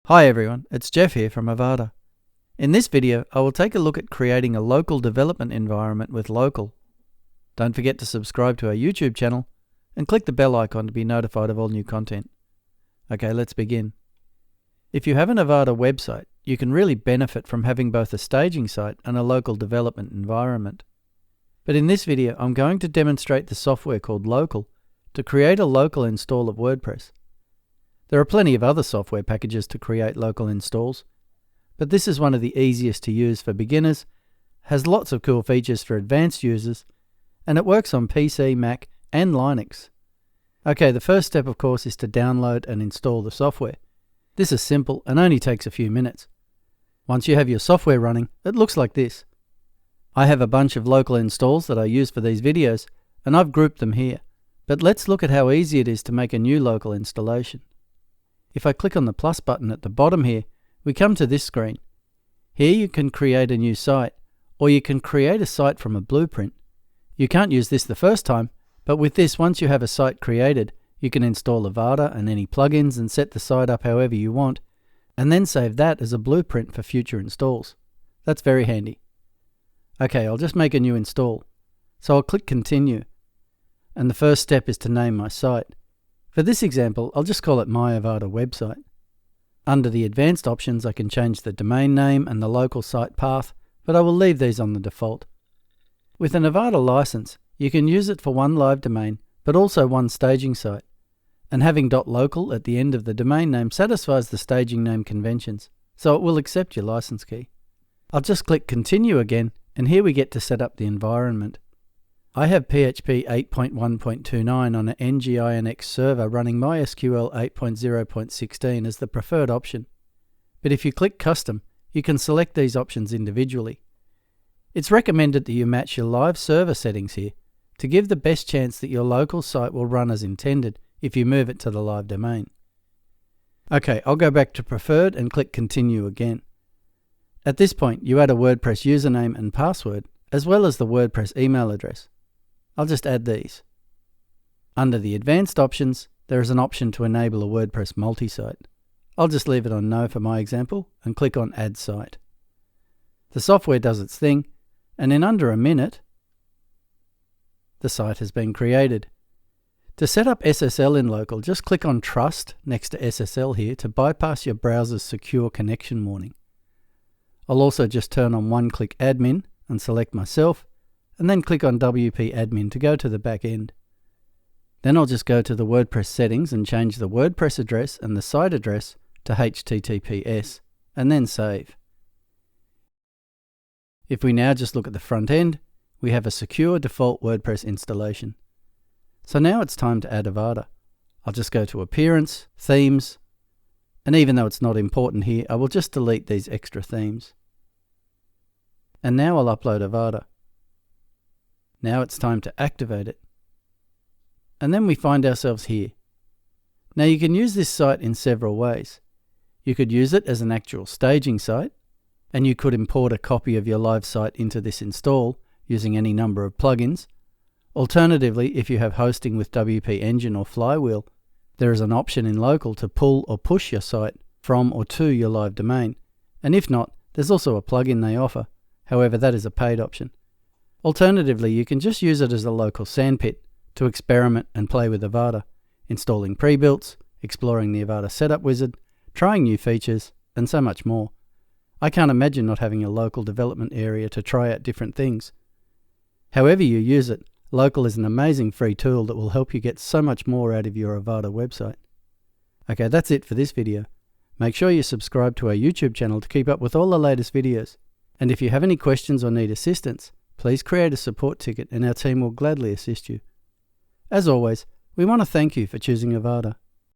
Hi everyone, it's Jeff here from Avada. In this video, I will take a look at creating a local development environment with local. Don't forget to subscribe to our YouTube channel and click the bell icon to be notified of all new content. Okay, let's begin. If you have an Avada website, you can really benefit from having both a staging site and a local development environment. But in this video, I'm going to demonstrate the software called Local to create a local install of WordPress. There are plenty of other software packages to create local installs, but this is one of the easiest to use for beginners, has lots of cool features for advanced users, and it works on PC, Mac, and Linux. Okay, the first step of course is to download and install the software. This is simple and only takes a few minutes. Once you have your software running, it looks like this. I have a bunch of local installs that I use for these videos, and I've grouped them here. But let's look at how easy it is to make a new local installation. If I click on the plus button at the bottom here, we come to this screen. Here you can create a new site, or you can create a site from a blueprint. You can't use this the first time, but with this, once you have a site created, you can install Avada and any plugins and set the site up however you want, and then save that as a blueprint for future installs. That's very handy. Okay, I'll just make a new install. So I'll click Continue, and the first step is to name my site. For this example, I'll just call it My Avada Website. Under the advanced options, I can change the domain name and the local site path, but I will leave these on the default. With an Avada license, you can use it for one live domain, but also one staging site. And having .local at the end of the domain name satisfies the staging name conventions, so it will accept your license key. I'll just click Continue again, and here we get to set up the environment. I have PHP 8.1.29 on an NGINX server running MySQL 8.0.16 as the preferred option. But if you click Custom, you can select these options individually. It's recommended that you match your live server settings here to give the best chance that your local site will run as intended if you move it to the live domain. Okay, I'll go back to Preferred and click Continue again. At this point, you add a WordPress username and password, as well as the WordPress email address. I'll just add these. Under the advanced options, there is an option to enable a WordPress multi-site. I'll just leave it on No for my example and click on Add Site. The software does its thing, and in under a minute, the site has been created. To set up SSL in local, just click on Trust next to SSL here to bypass your browser's secure connection warning. I'll also just turn on one-click admin and select myself, and then click on WP admin to go to the back end. Then I'll just go to the WordPress settings and change the WordPress address and the site address to HTTPS, and then save. If we now just look at the front end, we have a secure default WordPress installation. So now it's time to add Avada. I'll just go to Appearance, Themes, and even though it's not important here, I will just delete these extra themes. And now I'll upload Avada. Now it's time to activate it. And then we find ourselves here. Now you can use this site in several ways. You could use it as an actual staging site, and you could import a copy of your live site into this install using any number of plugins. Alternatively, if you have hosting with WP Engine or Flywheel, there is an option in Local to pull or push your site from or to your live domain. And if not, there's also a plugin they offer. However, that is a paid option. Alternatively, you can just use it as a local sandpit to experiment and play with Avada, installing Prebuilts, exploring the Avada setup wizard, trying new features, and so much more. I can't imagine not having a local development area to try out different things. However you use it, Local is an amazing free tool that will help you get so much more out of your Avada website. Okay, that's it for this video. Make sure you subscribe to our YouTube channel to keep up with all the latest videos. And if you have any questions or need assistance, please create a support ticket and our team will gladly assist you. As always, we want to thank you for choosing Avada.